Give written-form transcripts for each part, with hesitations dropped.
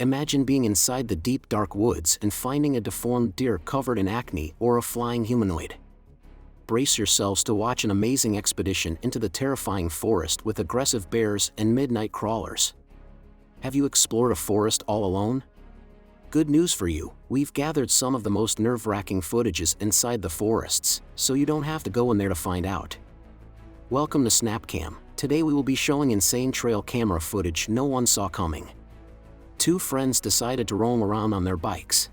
Imagine being inside the deep dark woods and finding a deformed deer covered in acne or a flying humanoid. Brace yourselves to watch an amazing expedition into the terrifying forest with aggressive bears and midnight crawlers. Have you explored a forest all alone? Good news for you, we've gathered some of the most nerve-wracking footages inside the forests, so you don't have to go in there to find out. Welcome to SnapCam. Today we will be showing insane trail camera footage no one saw coming. Two friends decided to roam around on their bikes.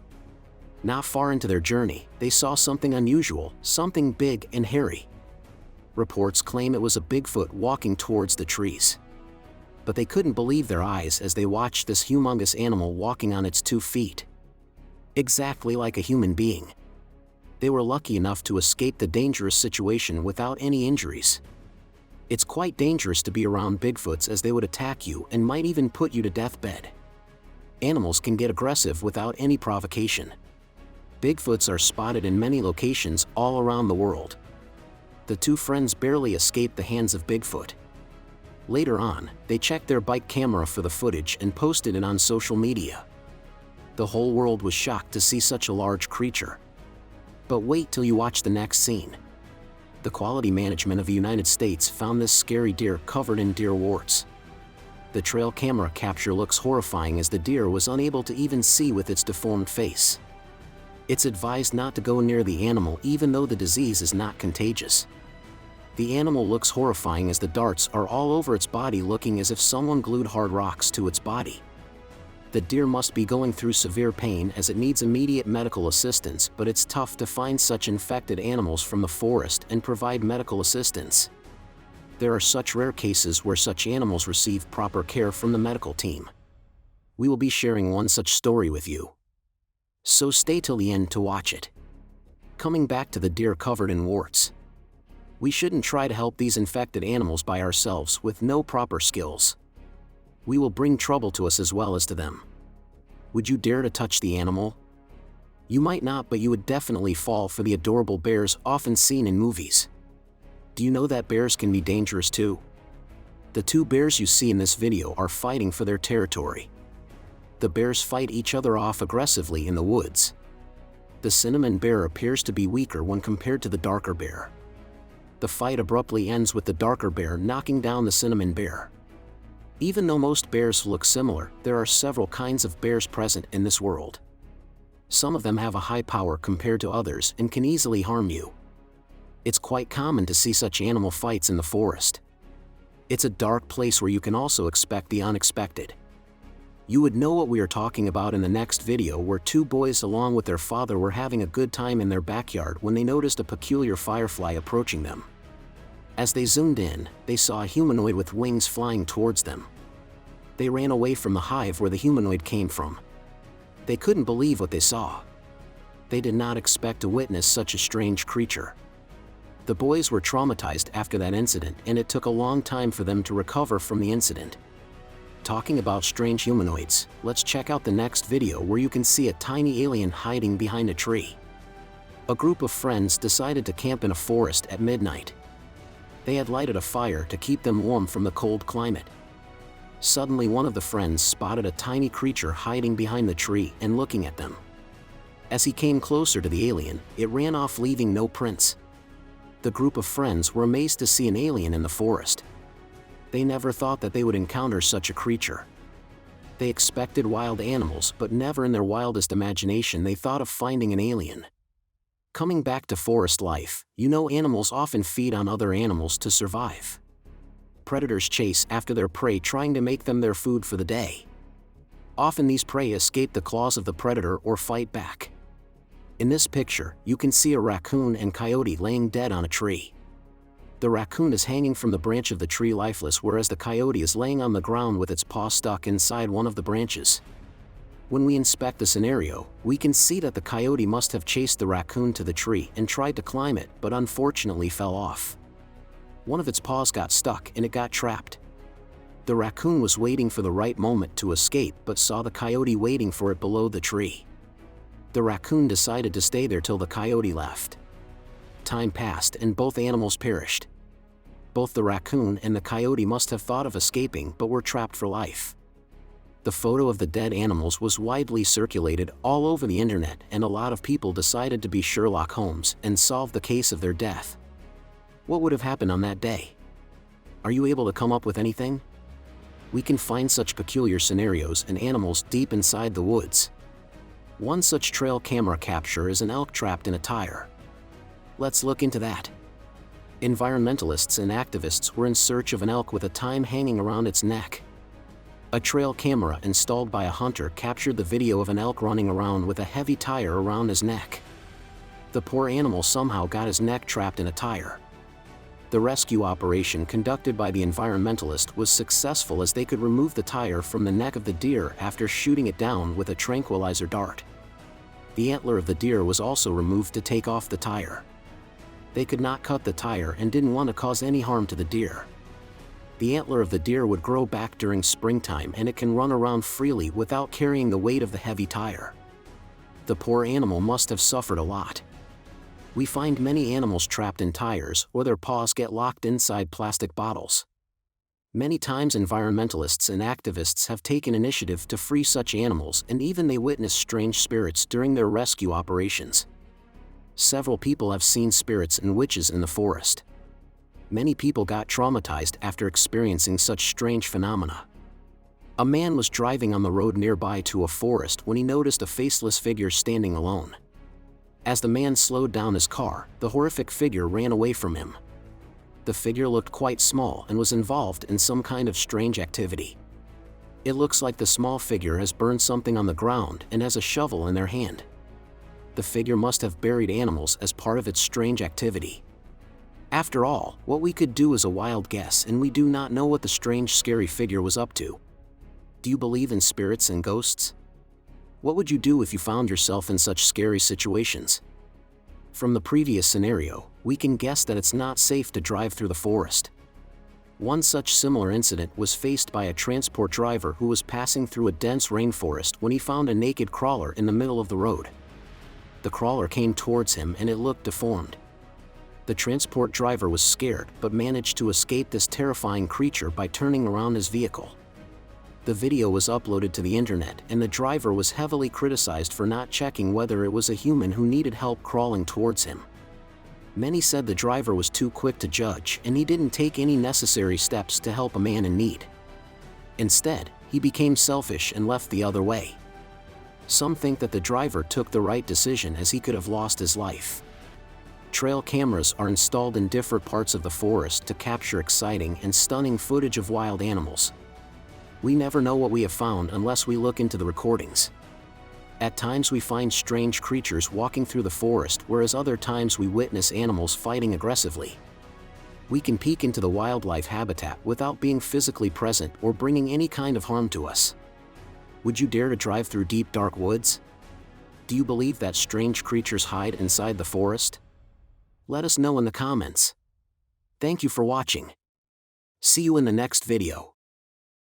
Not far into their journey, they saw something unusual, something big and hairy. Reports claim it was a Bigfoot walking towards the trees. But they couldn't believe their eyes as they watched this humongous animal walking on its 2 feet. Exactly like a human being. They were lucky enough to escape the dangerous situation without any injuries. It's quite dangerous to be around Bigfoots as they would attack you and might even put you to deathbed. Animals can get aggressive without any provocation. Bigfoots are spotted in many locations all around the world. The two friends barely escaped the hands of Bigfoot. Later on, they checked their bike camera for the footage and posted it on social media. The whole world was shocked to see such a large creature. But wait till you watch the next scene. The quality management of the United States found this scary deer covered in deer warts. The trail camera capture looks horrifying as the deer was unable to even see with its deformed face. It's advised not to go near the animal even though the disease is not contagious. The animal looks horrifying as the darts are all over its body, looking as if someone glued hard rocks to its body. The deer must be going through severe pain as it needs immediate medical assistance, but it's tough to find such infected animals from the forest and provide medical assistance. There are such rare cases where such animals receive proper care from the medical team. We will be sharing one such story with you. So stay till the end to watch it. Coming back to the deer covered in warts. We shouldn't try to help these infected animals by ourselves with no proper skills. We will bring trouble to us as well as to them. Would you dare to touch the animal? You might not, but you would definitely fall for the adorable bears often seen in movies. Do you know that bears can be dangerous too? The two bears you see in this video are fighting for their territory. The bears fight each other off aggressively in the woods. The cinnamon bear appears to be weaker when compared to the darker bear. The fight abruptly ends with the darker bear knocking down the cinnamon bear. Even though most bears look similar, there are several kinds of bears present in this world. Some of them have a high power compared to others and can easily harm you. It's quite common to see such animal fights in the forest. It's a dark place where you can also expect the unexpected. You would know what we are talking about in the next video, where two boys along with their father were having a good time in their backyard when they noticed a peculiar firefly approaching them. As they zoomed in, they saw a humanoid with wings flying towards them. They ran away from the hive where the humanoid came from. They couldn't believe what they saw. They did not expect to witness such a strange creature. The boys were traumatized after that incident, and it took a long time for them to recover from the incident. Talking about strange humanoids, let's check out the next video where you can see a tiny alien hiding behind a tree. A group of friends decided to camp in a forest at midnight. They had lighted a fire to keep them warm from the cold climate. Suddenly one of the friends spotted a tiny creature hiding behind the tree and looking at them. As he came closer to the alien, it ran off, leaving no prints. The group of friends were amazed to see an alien in the forest. They never thought that they would encounter such a creature. They expected wild animals, but never in their wildest imagination they thought of finding an alien. Coming back to forest life, you know animals often feed on other animals to survive. Predators chase after their prey, trying to make them their food for the day. Often these prey escape the claws of the predator or fight back. In this picture, you can see a raccoon and coyote laying dead on a tree. The raccoon is hanging from the branch of the tree lifeless, whereas the coyote is laying on the ground with its paw stuck inside one of the branches. When we inspect the scenario, we can see that the coyote must have chased the raccoon to the tree and tried to climb it, but unfortunately fell off. One of its paws got stuck and it got trapped. The raccoon was waiting for the right moment to escape, but saw the coyote waiting for it below the tree. The raccoon decided to stay there till the coyote left. Time passed and both animals perished. Both the raccoon and the coyote must have thought of escaping, but were trapped for life. The photo of the dead animals was widely circulated all over the internet, and a lot of people decided to be Sherlock Holmes and solve the case of their death. What would have happened on that day? Are you able to come up with anything? We can find such peculiar scenarios and animals deep inside the woods. One such trail camera capture is an elk trapped in a tire. Let's look into that. Environmentalists and activists were in search of an elk with a time hanging around its neck. A trail camera installed by a hunter captured the video of an elk running around with a heavy tire around his neck. The poor animal somehow got his neck trapped in a tire. The rescue operation conducted by the environmentalist was successful, as they could remove the tire from the neck of the deer after shooting it down with a tranquilizer dart. The antler of the deer was also removed to take off the tire. They could not cut the tire and didn't want to cause any harm to the deer. The antler of the deer would grow back during springtime, and it can run around freely without carrying the weight of the heavy tire. The poor animal must have suffered a lot. We find many animals trapped in tires, or their paws get locked inside plastic bottles. Many times environmentalists and activists have taken initiative to free such animals, and even they witness strange spirits during their rescue operations. Several people have seen spirits and witches in the forest. Many people got traumatized after experiencing such strange phenomena. A man was driving on the road nearby to a forest when he noticed a faceless figure standing alone. As the man slowed down his car, the horrific figure ran away from him. The figure looked quite small and was involved in some kind of strange activity. It looks like the small figure has burned something on the ground and has a shovel in their hand. The figure must have buried animals as part of its strange activity. After all, what we could do is a wild guess, and we do not know what the strange, scary figure was up to. Do you believe in spirits and ghosts? What would you do if you found yourself in such scary situations? From the previous scenario, we can guess that it's not safe to drive through the forest. One such similar incident was faced by a transport driver who was passing through a dense rainforest when he found a naked crawler in the middle of the road. The crawler came towards him and it looked deformed. The transport driver was scared but managed to escape this terrifying creature by turning around his vehicle. The video was uploaded to the internet, and the driver was heavily criticized for not checking whether it was a human who needed help crawling towards him. Many said the driver was too quick to judge, and he didn't take any necessary steps to help a man in need. Instead, he became selfish and left the other way. Some think that the driver took the right decision, as he could have lost his life. Trail cameras are installed in different parts of the forest to capture exciting and stunning footage of wild animals. We never know what we have found unless we look into the recordings. At times we find strange creatures walking through the forest, whereas other times we witness animals fighting aggressively. We can peek into the wildlife habitat without being physically present or bringing any kind of harm to us. Would you dare to drive through deep, dark woods? Do you believe that strange creatures hide inside the forest? Let us know in the comments. Thank you for watching. See you in the next video.